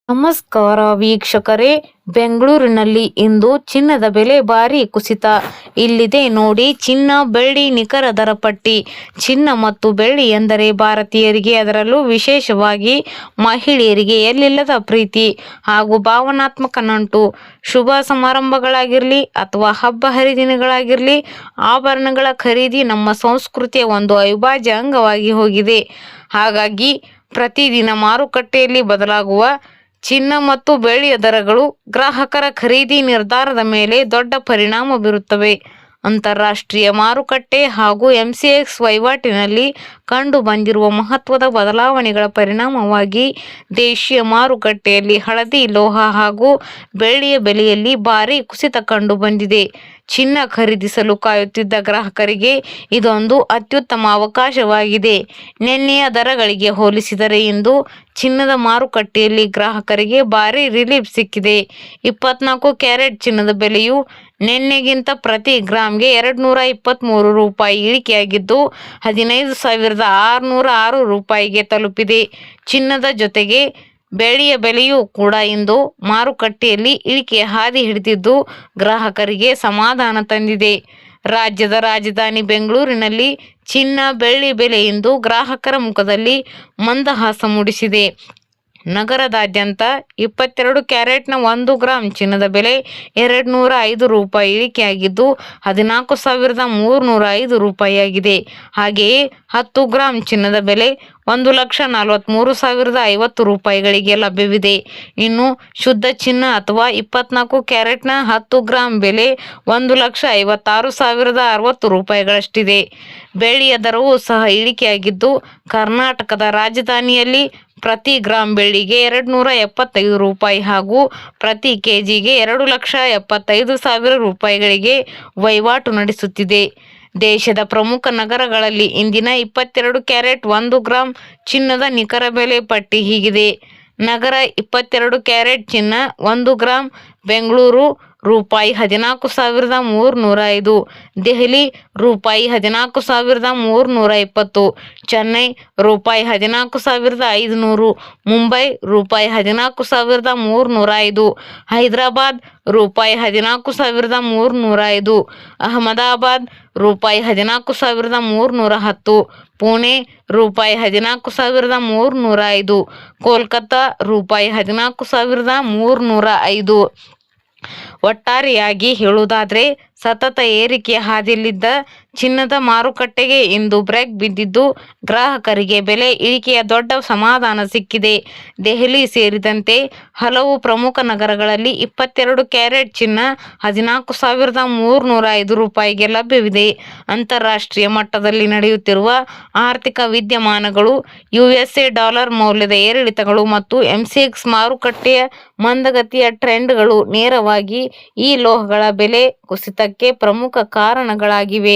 ನಮಸ್ಕಾರ ವೀಕ್ಷಕರೇ, ಬೆಂಗಳೂರಿನಲ್ಲಿ ಇಂದು ಚಿನ್ನದ ಬೆಲೆ ಭಾರಿ ಕುಸಿತ. ಇಲ್ಲಿದೆ ನೋಡಿ ಚಿನ್ನ ಬೆಳ್ಳಿ ನಿಖರ ದರ ಪಟ್ಟಿ. ಚಿನ್ನ ಮತ್ತು ಬೆಳ್ಳಿ ಎಂದರೆ ಭಾರತೀಯರಿಗೆ, ಅದರಲ್ಲೂ ವಿಶೇಷವಾಗಿ ಮಹಿಳೆಯರಿಗೆ ಎಲ್ಲಿಲ್ಲದ ಪ್ರೀತಿ ಹಾಗೂ ಭಾವನಾತ್ಮಕ ನಂಟು. ಶುಭ ಸಮಾರಂಭಗಳಾಗಿರಲಿ ಅಥವಾ ಹಬ್ಬ ಹರಿದಿನಗಳಾಗಿರಲಿ, ಆಭರಣಗಳ ಖರೀದಿ ನಮ್ಮ ಸಂಸ್ಕೃತಿಯ ಒಂದು ಅವಿಭಾಜ್ಯ ಅಂಗವಾಗಿ ಹೋಗಿದೆ. ಹಾಗಾಗಿ ಪ್ರತಿದಿನ ಮಾರುಕಟ್ಟೆಯಲ್ಲಿ ಬದಲಾಗುವ ಚಿನ್ನ ಮತ್ತು ಬೆಳ್ಳಿಯ ದರಗಳು ಗ್ರಾಹಕರ ಖರೀದಿ ನಿರ್ಧಾರದ ಮೇಲೆ ದೊಡ್ಡ ಪರಿಣಾಮ ಬೀರುತ್ತವೆ. ಅಂತಾರಾಷ್ಟ್ರೀಯ ಮಾರುಕಟ್ಟೆ ಹಾಗೂ ಎಂಸಿಎಕ್ಸ್ ವಹಿವಾಟಿನಲ್ಲಿ ಕಂಡು ಬಂದಿರುವ ಮಹತ್ವದ ಬದಲಾವಣೆಗಳ ಪರಿಣಾಮವಾಗಿ ದೇಶೀಯ ಮಾರುಕಟ್ಟೆಯಲ್ಲಿ ಹಳದಿ ಲೋಹ ಹಾಗೂ ಬೆಳ್ಳಿಯ ಬೆಲೆಯಲ್ಲಿ ಭಾರಿ ಕುಸಿತ ಕಂಡು ಬಂದಿದೆ. ಚಿನ್ನ ಖರೀದಿಸಲು ಕಾಯುತ್ತಿದ್ದ ಗ್ರಾಹಕರಿಗೆ ಇದೊಂದು ಅತ್ಯುತ್ತಮ ಅವಕಾಶವಾಗಿದೆ. ನಿನ್ನೆಯ ದರಗಳಿಗೆ ಹೋಲಿಸಿದರೆ ಇಂದು ಚಿನ್ನದ ಮಾರುಕಟ್ಟೆಯಲ್ಲಿ ಗ್ರಾಹಕರಿಗೆ ಭಾರಿ ರಿಲೀಫ್ ಸಿಕ್ಕಿದೆ. 24 ಕ್ಯಾರೆಟ್ ಚಿನ್ನದ ಬೆಲೆಯು ನಿನ್ನೆಗಿಂತ ಪ್ರತಿ ಗ್ರಾಂಗೆ 223 ರೂಪಾಯಿ ಇಳಿಕೆಯಾಗಿದ್ದು 15,606 ರೂಪಾಯಿಗೆ ತಲುಪಿದೆ. ಚಿನ್ನದ ಜೊತೆಗೆ ಬೆಳ್ಳಿಯ ಬೆಲೆಯೂ ಕೂಡ ಇಂದು ಮಾರುಕಟ್ಟೆಯಲ್ಲಿ ಇಳಿಕೆಯ ಹಾದಿ ಹಿಡಿದಿದ್ದು ಗ್ರಾಹಕರಿಗೆ ಸಮಾಧಾನ ತಂದಿದೆ. ರಾಜ್ಯದ ರಾಜಧಾನಿ ಬೆಂಗಳೂರಿನಲ್ಲಿ ಚಿನ್ನ ಬೆಳ್ಳಿ ಬೆಲೆ ಇಂದು ಗ್ರಾಹಕರ ಮುಖದಲ್ಲಿ ಮಂದಹಾಸ ಮೂಡಿಸಿದೆ. ನಗರದಾದ್ಯಂತ 22 ಕ್ಯಾರೆಟ್ನ 1 ಗ್ರಾಂ ಚಿನ್ನದ ಬೆಲೆ 205 ರೂಪಾಯಿ ಇಳಿಕೆಯಾಗಿದ್ದು 14,305 ರೂಪಾಯಿಯಾಗಿದೆ. ಹಾಗೆಯೇ 10 ಗ್ರಾಂ ಚಿನ್ನದ ಬೆಲೆ 1,43,050 ರೂಪಾಯಿಗಳಿಗೆ ಲಭ್ಯವಿದೆ. ಇನ್ನು ಶುದ್ಧ ಚಿನ್ನ ಅಥವಾ 24 ಕ್ಯಾರೆಟ್ನ 10 ಗ್ರಾಂ ಬೆಲೆ 1,56,060 ರೂಪಾಯಿಗಳಷ್ಟಿದೆ. ಬೆಳ್ಳಿಯ ದರವೂ ಸಹ ಇಳಿಕೆಯಾಗಿದ್ದು ಕರ್ನಾಟಕದ ರಾಜಧಾನಿಯಲ್ಲಿ ಪ್ರತಿ ಗ್ರಾಂ ಬೆಳ್ಳಿಗೆ 275 ರೂಪಾಯಿ ಹಾಗೂ ಪ್ರತಿ ಕೆಜಿಗೆ 2,75,000 ರೂಪಾಯಿಗಳಿಗೆ ವಹಿವಾಟು ನಡೆಸುತ್ತಿದೆ. ದೇಶದ ಪ್ರಮುಖ ನಗರಗಳಲ್ಲಿ ಇಂದಿನ 22 ಕ್ಯಾರೆಟ್ 1 ಗ್ರಾಂ ಚಿನ್ನದ ನಿಖರ ಬೆಲೆ ಪಟ್ಟಿ ಹೀಗಿದೆ. ನಗರ 22 ಕ್ಯಾರೆಟ್ ಚಿನ್ನ 1 ಗ್ರಾಂ: ಬೆಂಗಳೂರು ರೂಪಾಯಿ 14,305, ದೆಹಲಿ ರೂಪಾಯಿ 14,320, ಚೆನ್ನೈ ರೂಪಾಯಿ 14,500, ಮುಂಬೈ ರೂಪಾಯಿ 14,305, ಹೈದರಾಬಾದ್ ರೂಪಾಯಿ 14,305, ಅಹಮದಾಬಾದ್ ರೂಪಾಯಿ 14,310, ಪುಣೆ ರೂಪಾಯಿ 14,305, ಕೋಲ್ಕತ್ತಾ ರೂಪಾಯಿ 14,305. ಒಟ್ಟಾರೆಯಾಗಿ ಹೇಳುವುದಾದರೆ ಸತತ ಏರಿಕೆಯ ಹಾದಿಯಲ್ಲಿದ್ದ ಚಿನ್ನದ ಮಾರುಕಟ್ಟೆಗೆ ಇಂದು ಬ್ರೇಕ್ ಬಿದ್ದಿದ್ದು ಗ್ರಾಹಕರಿಗೆ ಬೆಲೆ ಇಳಿಕೆಯ ದೊಡ್ಡ ಸಮಾಧಾನ ಸಿಕ್ಕಿದೆ. ದೆಹಲಿ ಸೇರಿದಂತೆ ಹಲವು ಪ್ರಮುಖ ನಗರಗಳಲ್ಲಿ 22 ಕ್ಯಾರೆಟ್ ಚಿನ್ನ 14,305 ರೂಪಾಯಿಗೆ ಲಭ್ಯವಿದೆ. ಅಂತಾರಾಷ್ಟ್ರೀಯ ಮಟ್ಟದಲ್ಲಿ ನಡೆಯುತ್ತಿರುವ ಆರ್ಥಿಕ ವಿದ್ಯಮಾನಗಳು, ಯುಎಸ್ಎ ಡಾಲರ್ ಮೌಲ್ಯದ ಏರಿಳಿತಗಳು ಮತ್ತು ಎಂಸಿಎಕ್ಸ್ ಮಾರುಕಟ್ಟೆಯ ಮಂದಗತಿಯ ಟ್ರೆಂಡ್ಗಳು ನೇರವಾಗಿ ಈ ಲೋಹಗಳ ಬೆಲೆ ಕುಸಿತಕ್ಕೆ ಪ್ರಮುಖ ಕಾರಣಗಳಾಗಿವೆ.